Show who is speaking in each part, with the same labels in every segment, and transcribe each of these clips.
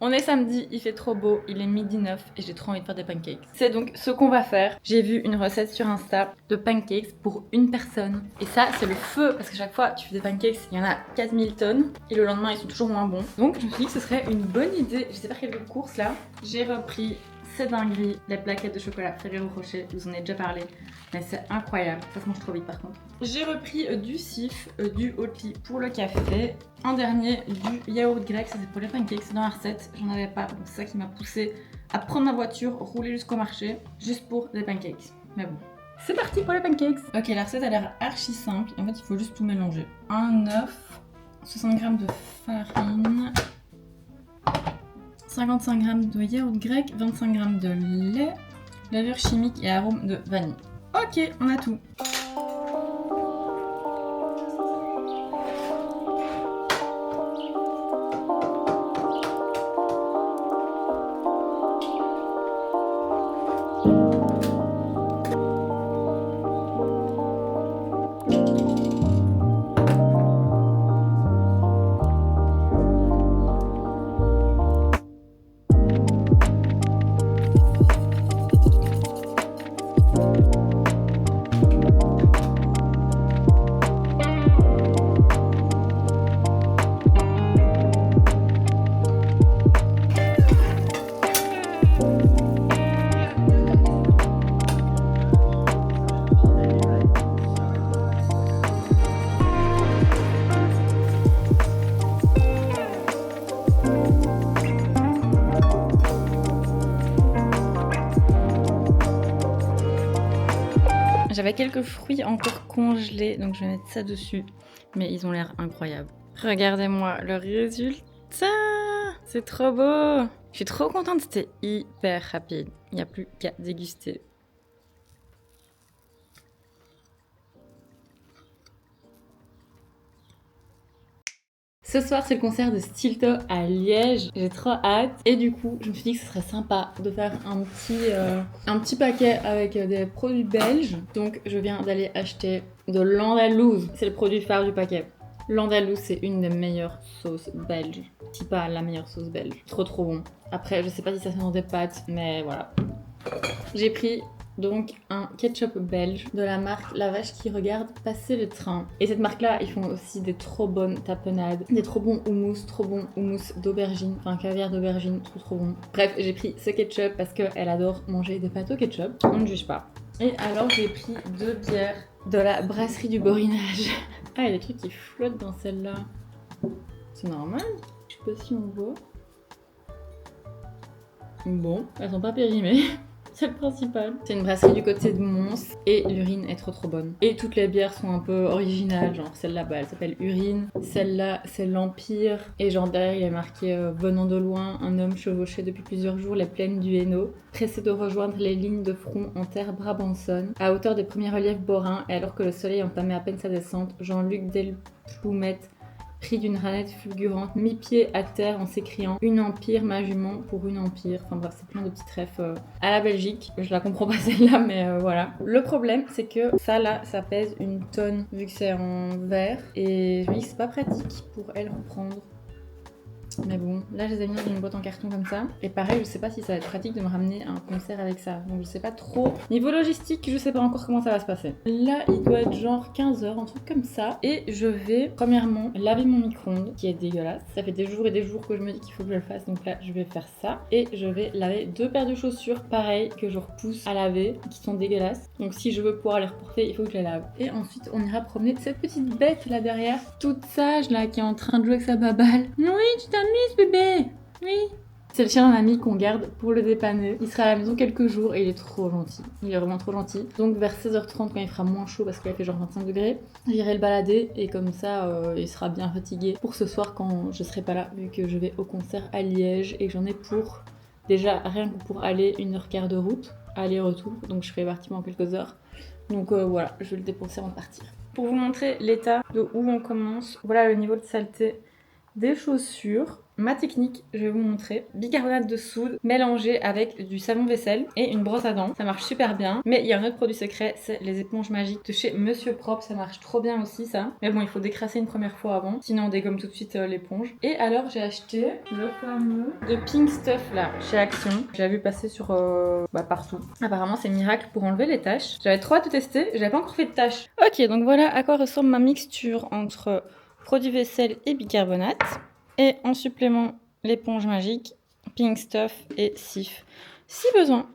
Speaker 1: On est samedi, il fait trop beau, il est 12h09 et j'ai trop envie de faire des pancakes. C'est donc ce qu'on va faire. J'ai vu une recette sur Insta de pancakes pour une personne. Et ça, c'est le feu parce que chaque fois tu fais des pancakes, il y en a 4000 tonnes et le lendemain ils sont toujours moins bons. Donc je me suis dit que ce serait une bonne idée. Je sais pas quelques courses là. J'ai repris ces dingueries, les plaquettes de chocolat Ferrero Rocher, je vous en ai déjà parlé. Mais c'est incroyable, ça se mange trop vite par contre. J'ai repris du Cif, du Oatly pour le café. Un dernier, du yaourt grec, ça c'est pour les pancakes, c'est dans la recette. J'en avais pas, donc c'est ça qui m'a poussé à prendre ma voiture, rouler jusqu'au marché, juste pour des pancakes. Mais bon, c'est parti pour les pancakes. Ok, la recette a l'air archi simple. En fait, il faut juste tout mélanger. Un œuf, 60 g de farine, 55 g de yaourt grec, 25 g de lait, levure chimique et arôme de vanille. Ok, on a tout. J'avais quelques fruits encore congelés, donc je vais mettre ça dessus. Mais ils ont l'air incroyables. Regardez-moi le résultat! C'est trop beau! Je suis trop contente, c'était hyper rapide. Il n'y a plus qu'à déguster. Ce soir, c'est le concert de Stilto à Liège. J'ai trop hâte. Et du coup, je me suis dit que ce serait sympa de faire un petit paquet avec des produits belges. Donc, je viens d'aller acheter de l'andalouse. C'est le produit phare du paquet. L'andalouse, c'est une des meilleures sauces belges. Si pas la meilleure sauce belge. Trop trop bon. Après, je sais pas si ça fait dans des pâtes, mais voilà. J'ai pris donc un ketchup belge de la marque La Vache qui regarde passer le train. Et cette marque-là, ils font aussi des trop bonnes tapenades, des trop bons houmous d'aubergine, enfin caviar d'aubergine, trop bon. Bref, j'ai pris ce ketchup parce qu'elle adore manger des pâtes au ketchup. On ne juge pas. Et alors j'ai pris 2 bières de la brasserie du Borinage. Ah, il y a des trucs qui flottent dans celle-là. C'est normal? Je sais pas si on voit. Bon, elles sont pas périmées. C'est le principal. C'est une brasserie du côté de Mons et l'urine est trop bonne. Et toutes les bières sont un peu originales, genre celle-là elle s'appelle Urine, celle-là c'est l'Empire et genre derrière il est marqué venant de loin, un homme chevauché depuis plusieurs jours les plaines du Hainaut, pressé de rejoindre les lignes de front en terre brabançonne, à hauteur des premiers reliefs borains et alors que le soleil entamait à peine sa descente, Jean-Luc Delploumette pris d'une ranette fulgurante, mi-pied à terre en s'écriant « Une empire, ma jument, pour une empire ». Enfin bref, c'est plein de petits refs à la Belgique. Je la comprends pas celle-là, mais voilà. Le problème, c'est que ça là, ça pèse une tonne vu que c'est en verre. Et je me dis que c'est pas pratique pour elle reprendre. Mais bon, là je les ai mis dans une boîte en carton comme ça. Et pareil, je sais pas si ça va être pratique de me ramener à un concert avec ça. Donc je sais pas trop. Niveau logistique, je sais pas encore comment ça va se passer. Là, il doit être genre 15h, un truc comme ça. Et je vais, premièrement, laver mon micro-ondes, qui est dégueulasse. Ça fait des jours et des jours que je me dis qu'il faut que je le fasse. Donc là, je vais faire ça. Et je vais laver 2 paires de chaussures, pareil, que je repousse à laver, qui sont dégueulasses. Donc si je veux pouvoir les reporter, il faut que je les lave. Et ensuite, on ira promener cette petite bête là derrière, toute sage là, qui est en train de jouer avec sa baballe. Oui, tu t'amuses bébé. Oui. C'est le chien d'un ami qu'on garde pour le dépanner. Il sera à la maison quelques jours et il est trop gentil. Il est vraiment trop gentil. Donc vers 16h30 quand il fera moins chaud parce qu'il a fait genre 25 degrés, j'irai le balader et comme ça il sera bien fatigué pour ce soir quand je serai pas là vu que je vais au concert à Liège et que j'en ai pour déjà rien que pour aller 1h15 de route, aller-retour. Donc je ferai partir en quelques heures. Donc voilà, je vais le dépenser avant de partir. Pour vous montrer l'état de où on commence, voilà le niveau de saleté des chaussures. ma technique, je vais vous montrer. Bicarbonate de soude mélangé avec du savon vaisselle et une brosse à dents. Ça marche super bien. Mais il y a un autre produit secret, c'est les éponges magiques de chez Monsieur Propre. Ça marche trop bien aussi ça. Mais bon, il faut décrasser une première fois avant. Sinon on dégomme tout de suite l'éponge. Et alors j'ai acheté le fameux de Pink Stuff là, chez Action. J'ai vu passer sur partout. Apparemment c'est miracle pour enlever les taches. J'avais trop hâte de tester, j'avais pas encore fait de taches. Ok, donc voilà à quoi ressemble ma mixture entre produit vaisselle et bicarbonate. Et en supplément, l'éponge magique, Pink Stuff et Cif, si besoin.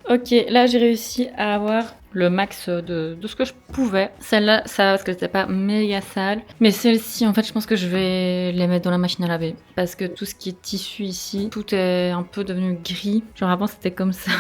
Speaker 1: Ok, là j'ai réussi à avoir le max de ce que je pouvais. Celle-là, ça va parce qu'elle n'était pas méga sale. Mais celle-ci, en fait, je pense que je vais les mettre dans la machine à laver. Parce que tout ce qui est tissu ici, tout est un peu devenu gris. Genre avant c'était comme ça.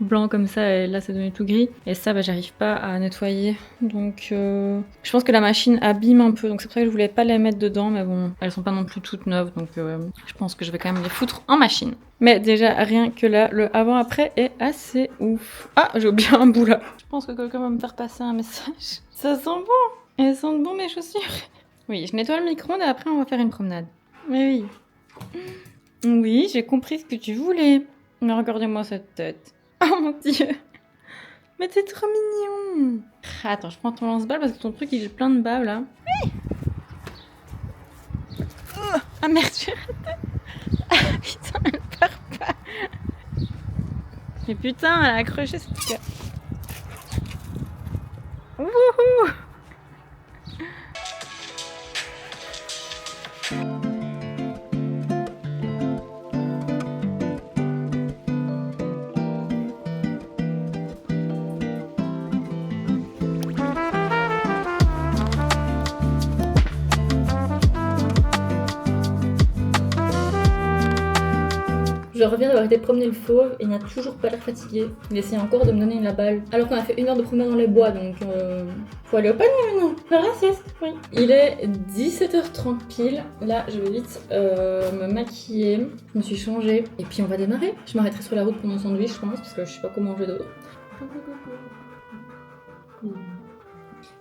Speaker 1: Blanc comme ça et là c'est devenu tout gris et ça j'arrive pas à nettoyer donc je pense que la machine abîme un peu donc c'est pour ça que je voulais pas les mettre dedans mais bon elles sont pas non plus toutes neuves donc je pense que je vais quand même les foutre en machine mais déjà rien que là le avant après est assez ouf. Ah j'ai oublié un bout là, je pense que quelqu'un va me faire passer un message. Ça sent bon, elles sentent bon mes chaussures. Oui je nettoie le micro-ondes et après on va faire une promenade. Mais oui j'ai compris ce que tu voulais. Mais regardez-moi cette tête. Oh mon dieu. Mais t'es trop mignon. Attends, je prends ton lance-balle parce que ton truc il est plein de bave là. Oui. Ah merde, j'ai raté. Ah putain, elle part pas. Mais putain, elle a accroché cette truc. Wouhou. Je reviens d'avoir été promener le fauve et il n'a toujours pas l'air fatigué. Il essaie encore de me donner la balle. Alors qu'on a fait 1 heure de promenade dans les bois donc faut aller au panier maintenant. Faire la sieste, oui. Il est 17h30 pile. Là je vais vite me maquiller. Je me suis changée et puis on va démarrer. Je m'arrêterai sur la route pour mon sandwich je pense parce que je sais pas comment manger d'autre.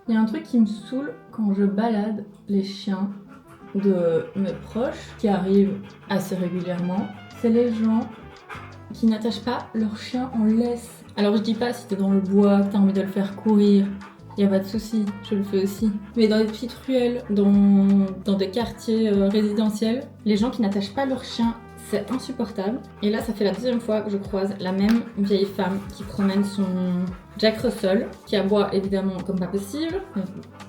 Speaker 1: Il y a un truc qui me saoule quand je balade les chiens de mes proches qui arrivent assez régulièrement. C'est les gens qui n'attachent pas leur chien en laisse. Alors je dis pas si t'es dans le bois, que t'as envie de le faire courir, y a pas de souci, je le fais aussi. Mais dans des petites ruelles, dans des quartiers résidentiels, les gens qui n'attachent pas leur chien, c'est insupportable. Et là ça fait la 2e fois que je croise la même vieille femme qui promène son Jack Russell, qui aboie évidemment comme pas possible.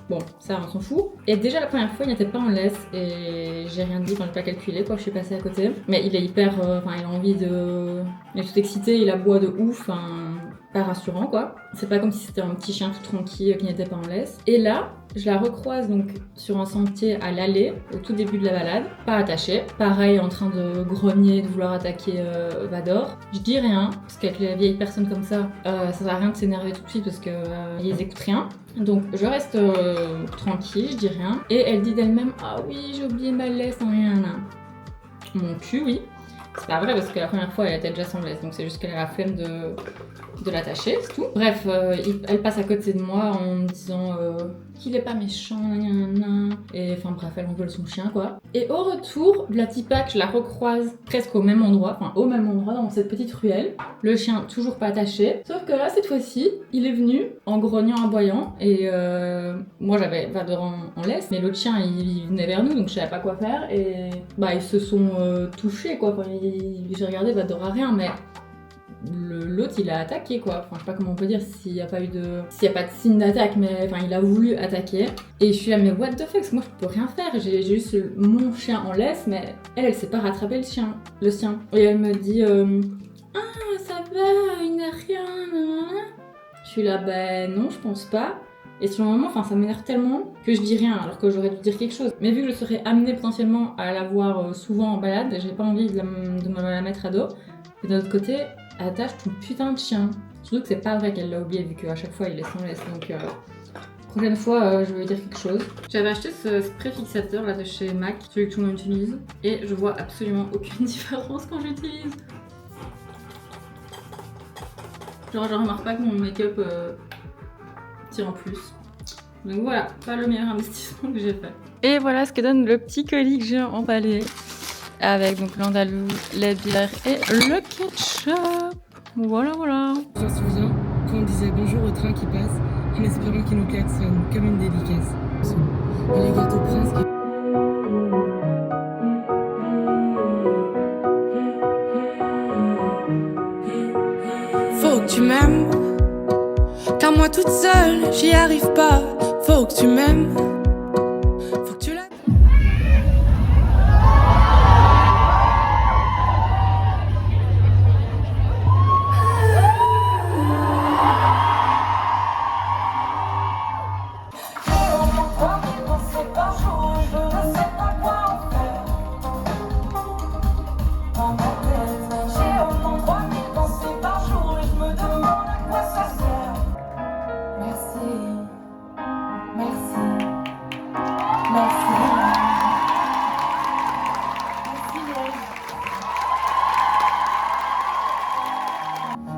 Speaker 1: Bon, ça on s'en fout. Et déjà la première fois il n'était pas en laisse et j'ai rien dit, j'ai pas calculé quoi, je suis passée à côté. Mais il est hyper, il a envie de... Il est tout excité, il aboie de ouf, pas rassurant quoi. C'est pas comme si c'était un petit chien tout tranquille qui n'était pas en laisse. Et là, je la recroise donc sur un sentier à l'allée, au tout début de la balade, pas attachée. Pareil, en train de grogner, de vouloir attaquer Vador. Je dis rien, parce qu'avec les vieilles personnes comme ça sert à rien de s'énerver tout de suite parce que ils écoutent rien. Donc je reste tranquille, je dis rien. Et elle dit d'elle-même, ah oui, j'ai oublié ma laisse, rien. Mon cul, oui. C'est pas vrai parce que la première fois elle était déjà sans laisse, donc c'est juste qu'elle a la flemme de l'attacher, c'est tout. Bref, elle passe à côté de moi en me disant qu'il est pas méchant, et enfin bref, elle envole son chien quoi. Et au retour, la Tipac, je la recroise presque au même endroit, dans cette petite ruelle. Le chien toujours pas attaché, sauf que là cette fois-ci, il est venu en grognant, aboyant, et moi j'avais Vador en laisse, mais l'autre chien il venait vers nous donc je savais pas quoi faire, et bah ils se sont touchés quoi. Enfin, j'ai regardé Vador a rien, mais l'autre il a attaqué quoi, enfin je sais pas comment on peut dire s'il y a pas de signe d'attaque, mais enfin il a voulu attaquer et je suis là mais what the fuck, parce que moi je peux rien faire, j'ai juste mon chien en laisse, mais elle s'est pas rattrapé le sien, et elle me dit ah ça va, il n'a rien, je suis là ben non je pense pas, Et sur le moment, enfin, ça m'énerve tellement que je dis rien alors que j'aurais dû dire quelque chose. Mais vu que je serais amenée potentiellement à la voir souvent en balade, j'ai pas envie de me la mettre à dos. Et d'un autre côté, attache ton putain de chien. Surtout que c'est pas vrai qu'elle l'a oublié vu qu'à chaque fois il est sans laisse. Donc prochaine fois, je vais dire quelque chose. J'avais acheté ce spray fixateur là de chez MAC, celui que tout le monde utilise. Et je vois absolument aucune différence quand j'utilise. Genre je remarque pas que mon make-up tire en plus. Donc voilà, pas le meilleur investissement que j'ai fait. Et voilà ce que donne le petit colis que j'ai emballé. Avec donc l'andalou, les bières et le ketchup. Voilà, voilà.
Speaker 2: Je me souviens quand on disait bonjour au train qui passe en espérant qu'il nous klaxonne comme une dédicace. Et les gâteaux princes qui...
Speaker 3: Faut que tu m'aimes, car moi toute seule j'y arrive pas. Faut que tu m'aimes, faut que tu la...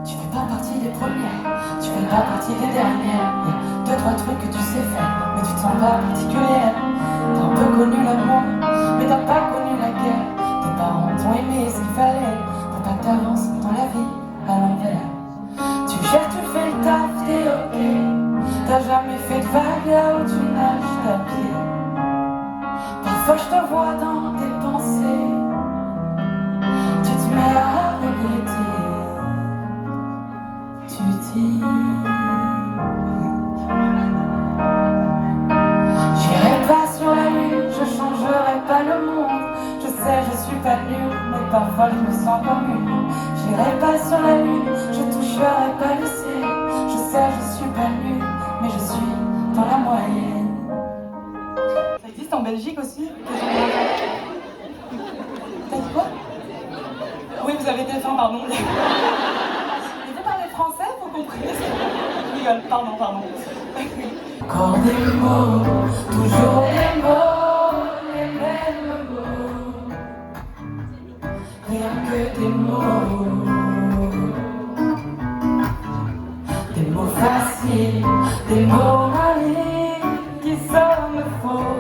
Speaker 4: Tu fais pas partie des dernières. Y'a 2-3 trucs que tu sais faire, mais tu te sens pas particulière. T'as un peu connu l'amour, mais t'as pas connu la guerre. Tes parents t'ont aimé ce qu'il fallait pour pas que t'avances dans la vie à l'envers. Tu gères, tu fais le taf, t'es ok. T'as jamais fait de vague là où tu nages ta pied. Parfois je te vois dans tes pensées. Tu te mets à regretter. Tu dis j'irai pas sur la lune, je changerai pas le monde. Je sais, je suis pas nulle, mais parfois je me sens comme une. J'irai pas sur la lune, je toucherai pas le ciel. Je sais, je suis pas nulle, mais je suis dans la moyenne. Ça existe en Belgique aussi? T'as dit quoi? Oui, vous avez été fin, pardon. Français, faut comprendre. Je rigole, pardon. Encore des mots, toujours des mots, les mêmes mots. Rien que des mots. Des mots faciles, des mots malignés qui sonnent faux.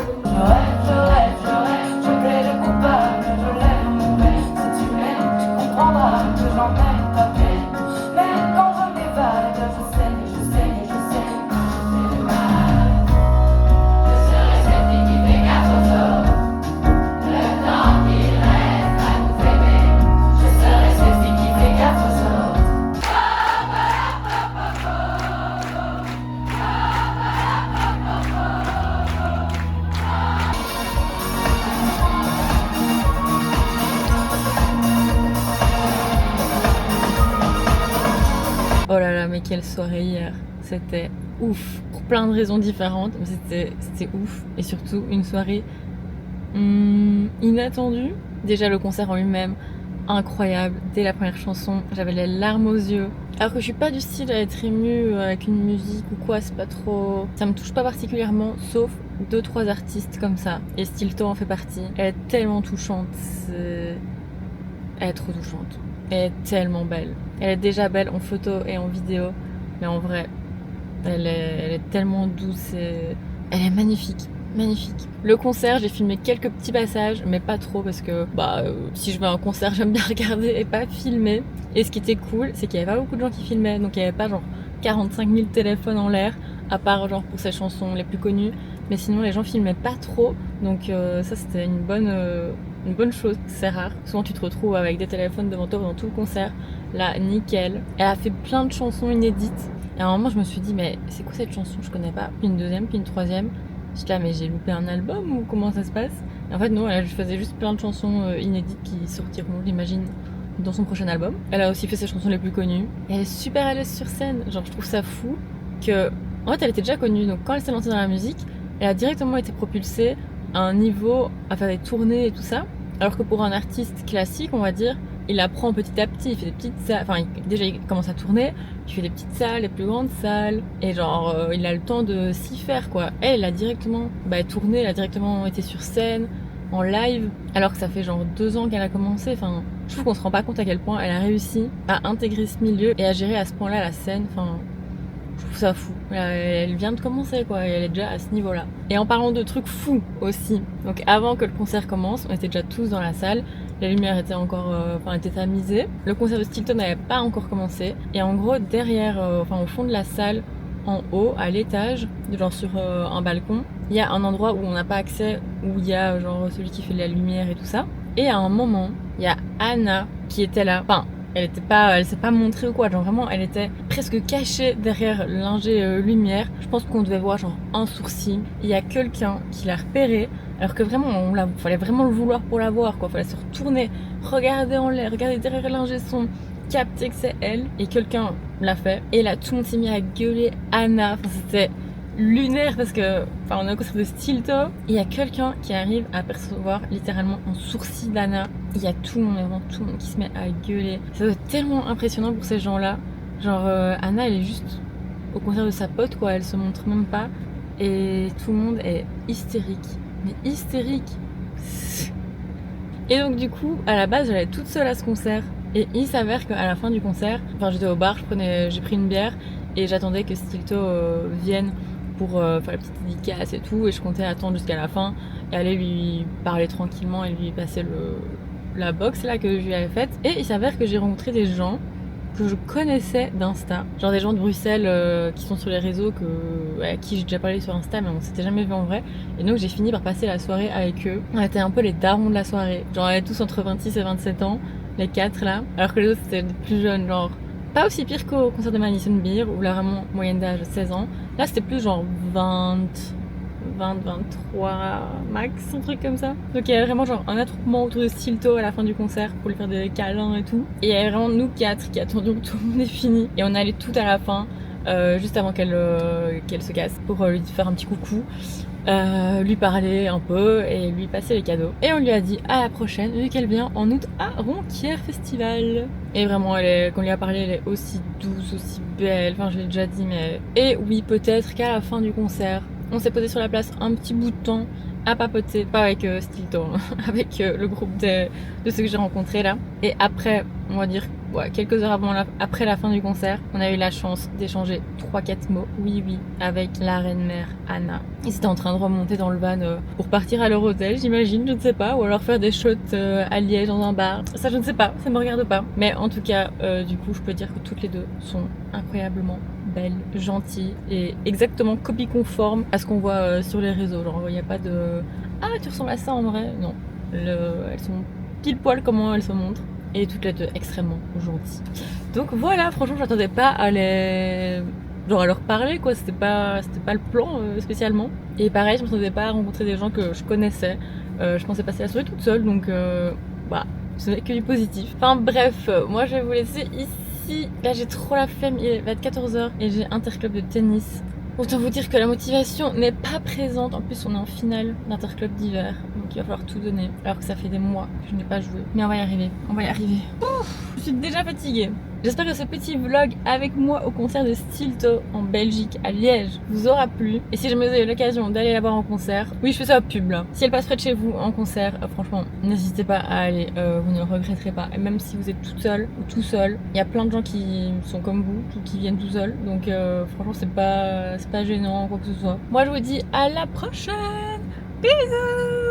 Speaker 4: Je plaide coupable, je lève mon père. Si tu m'aimes, tu comprendras que j'en aime ta peine. Mais quand je m'évade, je sais. Je serai cette fille qui fait gaffe aux autres. Le temps qu'il reste à nous aimer. Je serai cette fille qui fait gaffe aux autres.
Speaker 1: Oh là là, mais quelle soirée hier. C'était ouf. Pour plein de raisons différentes, mais c'était ouf. Et surtout, une soirée inattendue. Déjà, le concert en lui-même, incroyable. Dès la première chanson, j'avais les larmes aux yeux. Alors que je suis pas du style à être émue avec une musique ou quoi, c'est pas trop... Ça me touche pas particulièrement, sauf 2-3 artistes comme ça. Et Stilto en fait partie. Elle est tellement touchante. Elle est trop touchante. Elle est tellement belle. Elle est déjà belle en photo et en vidéo, mais en vrai, elle est tellement douce et elle est magnifique. Magnifique. Le concert, j'ai filmé quelques petits passages, mais pas trop parce que si je vais à un concert, j'aime bien regarder et pas filmer. Et ce qui était cool, c'est qu'il y avait pas beaucoup de gens qui filmaient, donc il y avait pas genre 45 000 téléphones en l'air, à part genre pour ces chansons les plus connues. Mais sinon, les gens filmaient pas trop, donc ça c'était une bonne chose. C'est rare. Souvent, tu te retrouves avec des téléphones devant toi pendant tout le concert. Là, nickel. Elle a fait plein de chansons inédites. Et à un moment, je me suis dit, mais c'est quoi cette chanson? Je connais pas. Puis une deuxième, puis une troisième. J'étais là, mais j'ai loupé un album ou comment ça se passe? Et en fait, non, elle faisait juste plein de chansons inédites qui sortiront, j'imagine, dans son prochain album. Elle a aussi fait ses chansons les plus connues. Et elle est super à l'aise sur scène. Genre, je trouve ça fou que En fait, elle était déjà connue, donc quand elle s'est lancée dans la musique, elle a directement été propulsée à un niveau à faire des tournées et tout ça. Alors que pour un artiste classique, on va dire, il apprend petit à petit, il fait des petites salles, enfin déjà il commence à tourner, il fait des petites salles, des plus grandes salles, et genre il a le temps de s'y faire quoi. Elle a directement tourné, elle a directement été sur scène, en live, alors que ça fait genre 2 ans qu'elle a commencé, enfin je trouve qu'on se rend pas compte à quel point elle a réussi à intégrer ce milieu et à gérer à ce point-là la scène, enfin je trouve ça fou. Elle vient de commencer quoi, et elle est déjà à ce niveau-là. Et en parlant de trucs fous aussi, donc avant que le concert commence, on était déjà tous dans la salle, la lumière était encore, était tamisée. Le concert de Stilto n'avait pas encore commencé, et en gros derrière, au fond de la salle, en haut, à l'étage, genre sur un balcon, il y a un endroit où on n'a pas accès, où il y a genre celui qui fait de la lumière et tout ça. Et à un moment, il y a Anna qui était là, enfin elle s'est pas montrée ou quoi, genre vraiment elle était presque cachée derrière l'ingé lumière. Je pense qu'on devait voir genre un sourcil. Il y a quelqu'un qui l'a repérée, alors que vraiment fallait vraiment le vouloir pour la voir quoi, fallait se retourner, regarder en l'air, regarder derrière l'ingé son, capter que c'est elle, et quelqu'un l'a fait. Et là tout le monde s'est mis à gueuler Anna, enfin c'était lunaire parce que on a un concert de Stilto, il y a quelqu'un qui arrive à percevoir littéralement un sourcil d'Anna. Il y a tout le monde, vraiment tout le monde qui se met à gueuler. Ça doit être tellement impressionnant pour ces gens-là. Genre Anna elle est juste au concert de sa pote quoi, elle se montre même pas et tout le monde est hystérique. Mais hystérique. Et donc du coup à la base j'allais toute seule à ce concert et il s'avère qu'à la fin du concert, j'étais au bar, j'ai pris une bière et j'attendais que Stilto vienne pour faire la petite dédicace et tout, et je comptais attendre jusqu'à la fin et aller lui parler tranquillement et lui passer la box là que je lui avais faite. Et il s'avère que j'ai rencontré des gens que je connaissais d'Insta, genre des gens de Bruxelles qui sont sur les réseaux, à qui j'ai déjà parlé sur Insta mais on s'était jamais vu en vrai, et donc j'ai fini par passer la soirée avec eux. On était un peu les darons de la soirée, genre on était tous entre 26 et 27 ans, les 4 là, alors que les autres c'était des plus jeunes, genre pas aussi pire qu'au concert de Madison Beer où là vraiment moyenne d'âge 16 ans. Là c'était plus genre 23 max, un truc comme ça. Donc il y avait vraiment genre un attroupement autour de Stilto à la fin du concert pour lui faire des câlins et tout. Et il y avait vraiment nous 4 qui attendions que tout le monde ait fini. Et on allait tout à la fin, juste avant qu'elle se casse, pour lui faire un petit coucou. Lui parler un peu et lui passer les cadeaux. Et on lui a dit à la prochaine, vu qu'elle vient en août à Ronquière Festival. Et vraiment, quand on lui a parlé, elle est aussi douce, aussi belle. Enfin, je l'ai déjà dit, mais... Et oui, peut-être qu'à la fin du concert, on s'est posé sur la place un petit bout de temps à papoter, pas avec Stilto, avec le groupe de ceux que j'ai rencontrés là. Et après, on va dire quelques heures après la fin du concert, on a eu la chance d'échanger 3-4 mots, oui, avec la reine-mère Anna. Ils étaient en train de remonter dans le van pour partir à leur hôtel, j'imagine, je ne sais pas, ou alors faire des shots à Liège dans un bar. Ça, je ne sais pas, ça me regarde pas. Mais en tout cas, du coup, je peux dire que toutes les deux sont incroyablement belles, gentilles et exactement copie conforme à ce qu'on voit sur les réseaux. Genre, il n'y a pas de « Ah, tu ressembles à ça en vrai ?» Non, elles sont pile poil comment elles se montrent. Et toutes les deux extrêmement gentilles. Donc voilà, franchement, j'attendais pas à leur parler quoi, c'était pas le plan spécialement. Et pareil, je ne m'attendais pas à rencontrer des gens que je connaissais. Je pensais passer la soirée toute seule, donc ce n'est que du positif. Enfin bref, moi je vais vous laisser ici. Là j'ai trop la flemme, il va être 14h et j'ai interclub de tennis. Autant vous dire que la motivation n'est pas présente. En plus, on est en finale d'interclub d'hiver, donc il va falloir tout donner. Alors que ça fait des mois que je n'ai pas joué. Mais on va y arriver, Ouf, je suis déjà fatiguée. J'espère que ce petit vlog avec moi au concert de Stilto en Belgique, à Liège, vous aura plu. Et si jamais vous avez l'occasion d'aller la voir en concert, oui, je fais ça au pub là. Si elle passe près de chez vous en concert, franchement, n'hésitez pas à aller, vous ne regretterez pas. Et même si vous êtes toute seule ou tout seul, il y a plein de gens qui sont comme vous, qui viennent tout seuls. Donc franchement, c'est pas gênant, quoi que ce soit. Moi, je vous dis à la prochaine. Bisous.